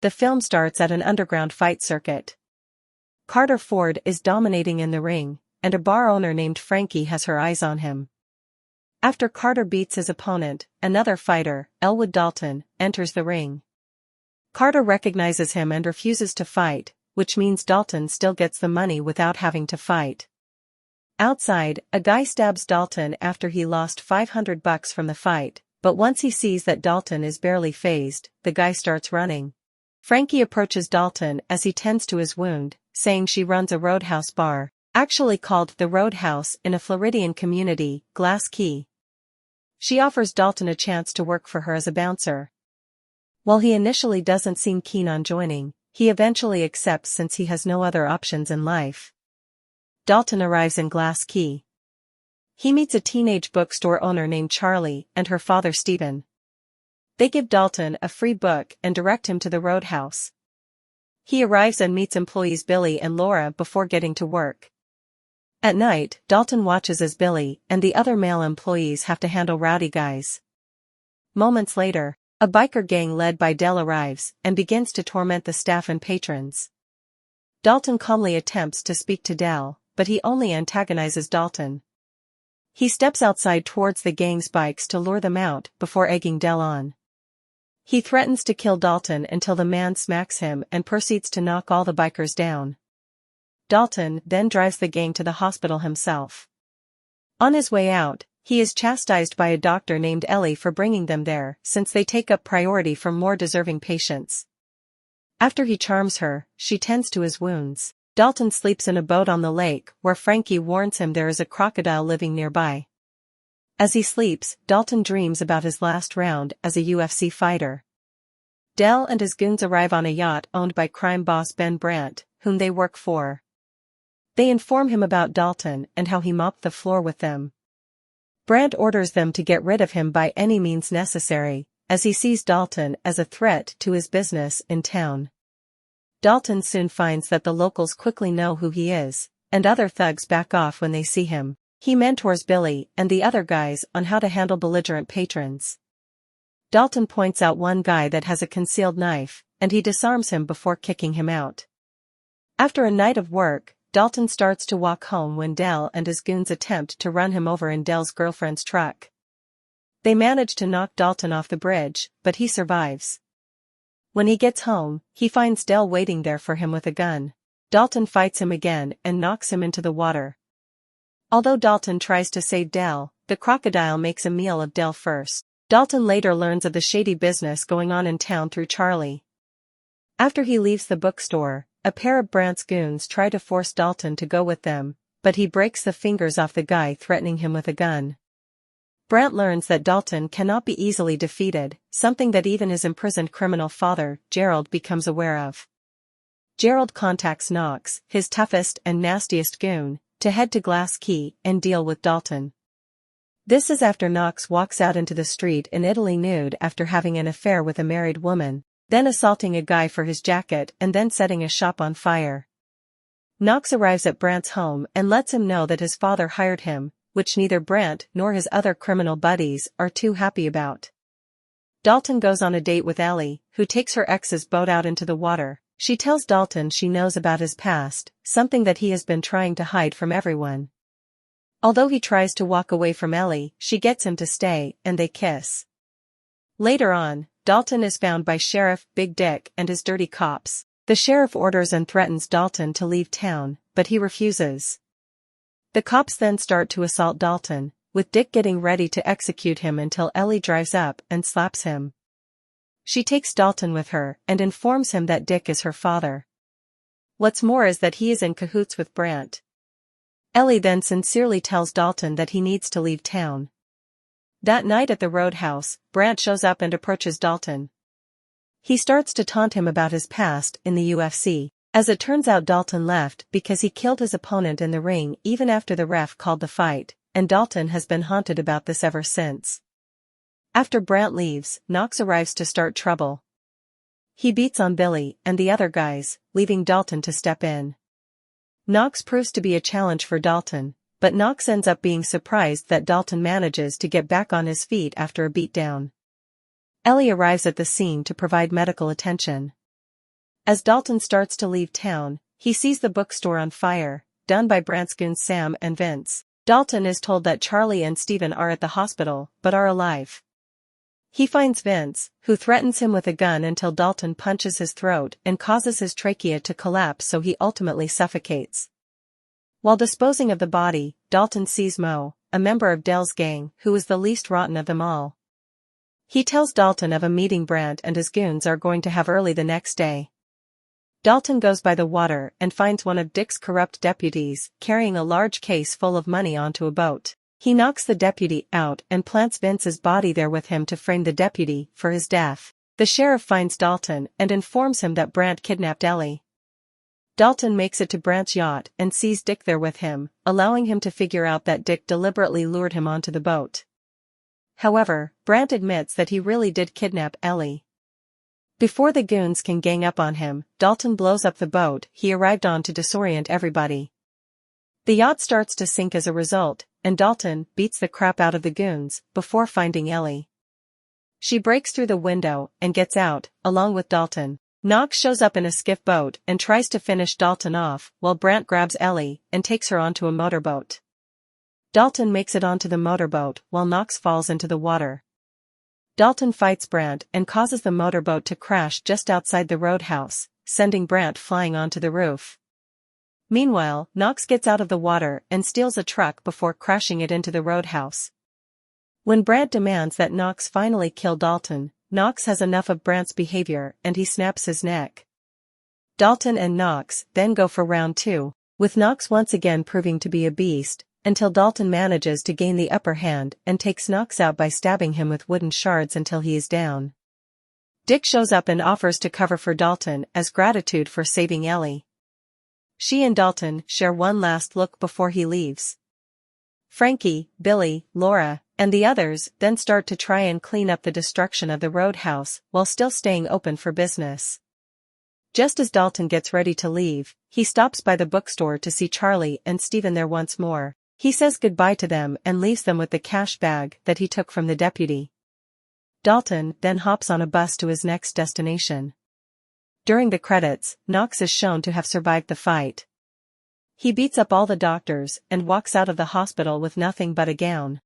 The film starts at an underground fight circuit. Carter Ford is dominating in the ring, and a bar owner named Frankie has her eyes on him. After Carter beats his opponent, another fighter, Elwood Dalton, enters the ring. Carter recognizes him and refuses to fight, which means Dalton still gets the money without having to fight. Outside, a guy stabs Dalton after he lost $500 from the fight, but once he sees that Dalton is barely fazed, the guy starts running. Frankie approaches Dalton as he tends to his wound, saying she runs a roadhouse bar, actually called the Roadhouse in a Floridian community, Glass Key. She offers Dalton a chance to work for her as a bouncer. While he initially doesn't seem keen on joining, he eventually accepts since he has no other options in life. Dalton arrives in Glass Key. He meets a teenage bookstore owner named Charlie and her father Stephen. They give Dalton a free book and direct him to the Roadhouse. He arrives and meets employees Billy and Laura before getting to work. At night, Dalton watches as Billy and the other male employees have to handle rowdy guys. Moments later, a biker gang led by Del arrives and begins to torment the staff and patrons. Dalton calmly attempts to speak to Del, but he only antagonizes Dalton. He steps outside towards the gang's bikes to lure them out before egging Del on. He threatens to kill Dalton until the man smacks him and proceeds to knock all the bikers down. Dalton then drives the gang to the hospital himself. On his way out, he is chastised by a doctor named Ellie for bringing them there since they take up priority for more deserving patients. After he charms her, she tends to his wounds. Dalton sleeps in a boat on the lake where Frankie warns him there is a crocodile living nearby. As he sleeps, Dalton dreams about his last round as a UFC fighter. Del and his goons arrive on a yacht owned by crime boss Ben Brandt, whom they work for. They inform him about Dalton and how he mopped the floor with them. Brandt orders them to get rid of him by any means necessary, as he sees Dalton as a threat to his business in town. Dalton soon finds that the locals quickly know who he is, and other thugs back off when they see him. He mentors Billy and the other guys on how to handle belligerent patrons. Dalton points out one guy that has a concealed knife, and he disarms him before kicking him out. After a night of work, Dalton starts to walk home when Del and his goons attempt to run him over in Del's girlfriend's truck. They manage to knock Dalton off the bridge, but he survives. When he gets home, he finds Del waiting there for him with a gun. Dalton fights him again and knocks him into the water. Although Dalton tries to save Del, the crocodile makes a meal of Del first. Dalton later learns of the shady business going on in town through Charlie. After he leaves the bookstore, a pair of Brandt's goons try to force Dalton to go with them, but he breaks the fingers off the guy threatening him with a gun. Brandt learns that Dalton cannot be easily defeated, something that even his imprisoned criminal father, Gerald, becomes aware of. Gerald contacts Knox, his toughest and nastiest goon, to head to Glass Key and deal with Dalton. This is after Knox walks out into the street in Italy nude after having an affair with a married woman, then assaulting a guy for his jacket and then setting a shop on fire. Knox arrives at Brandt's home and lets him know that his father hired him, which neither Brandt nor his other criminal buddies are too happy about. Dalton goes on a date with Ellie, who takes her ex's boat out into the water. She tells Dalton she knows about his past, something that he has been trying to hide from everyone. Although he tries to walk away from Ellie, she gets him to stay, and they kiss. Later on, Dalton is found by Sheriff Big Dick and his dirty cops. The sheriff orders and threatens Dalton to leave town, but he refuses. The cops then start to assault Dalton, with Dick getting ready to execute him until Ellie drives up and slaps him. She takes Dalton with her and informs him that Dick is her father. What's more is that he is in cahoots with Brandt. Ellie then sincerely tells Dalton that he needs to leave town. That night at the Roadhouse, Brandt shows up and approaches Dalton. He starts to taunt him about his past in the UFC. As it turns out, Dalton left because he killed his opponent in the ring even after the ref called the fight, and Dalton has been haunted about this ever since. After Brandt leaves, Knox arrives to start trouble. He beats on Billy and the other guys, leaving Dalton to step in. Knox proves to be a challenge for Dalton, but Knox ends up being surprised that Dalton manages to get back on his feet after a beatdown. Ellie arrives at the scene to provide medical attention. As Dalton starts to leave town, he sees the bookstore on fire, done by Brant's goons Sam and Vince. Dalton is told that Charlie and Steven are at the hospital, but are alive. He finds Vince, who threatens him with a gun until Dalton punches his throat and causes his trachea to collapse so he ultimately suffocates. While disposing of the body, Dalton sees Mo, a member of Dell's gang, who is the least rotten of them all. He tells Dalton of a meeting Brant and his goons are going to have early the next day. Dalton goes by the water and finds one of Dick's corrupt deputies carrying a large case full of money onto a boat. He knocks the deputy out and plants Vince's body there with him to frame the deputy for his death. The sheriff finds Dalton and informs him that Brant kidnapped Ellie. Dalton makes it to Brant's yacht and sees Dick there with him, allowing him to figure out that Dick deliberately lured him onto the boat. However, Brant admits that he really did kidnap Ellie. Before the goons can gang up on him, Dalton blows up the boat he arrived on to disorient everybody. The yacht starts to sink as a result, and Dalton beats the crap out of the goons before finding Ellie. She breaks through the window and gets out, along with Dalton. Knox shows up in a skiff boat and tries to finish Dalton off while Brant grabs Ellie and takes her onto a motorboat. Dalton makes it onto the motorboat while Knox falls into the water. Dalton fights Brant and causes the motorboat to crash just outside the roadhouse, sending Brant flying onto the roof. Meanwhile, Knox gets out of the water and steals a truck before crashing it into the roadhouse. When Brant demands that Knox finally kill Dalton, Knox has enough of Brant's behavior and he snaps his neck. Dalton and Knox then go for round 2, with Knox once again proving to be a beast, until Dalton manages to gain the upper hand and takes Knox out by stabbing him with wooden shards until he is down. Dick shows up and offers to cover for Dalton as gratitude for saving Ellie. She and Dalton share one last look before he leaves. Frankie, Billy, Laura, and the others then start to try and clean up the destruction of the roadhouse while still staying open for business. Just as Dalton gets ready to leave, he stops by the bookstore to see Charlie and Steven there once more. He says goodbye to them and leaves them with the cash bag that he took from the deputy. Dalton then hops on a bus to his next destination. During the credits, Knox is shown to have survived the fight. He beats up all the doctors and walks out of the hospital with nothing but a gown.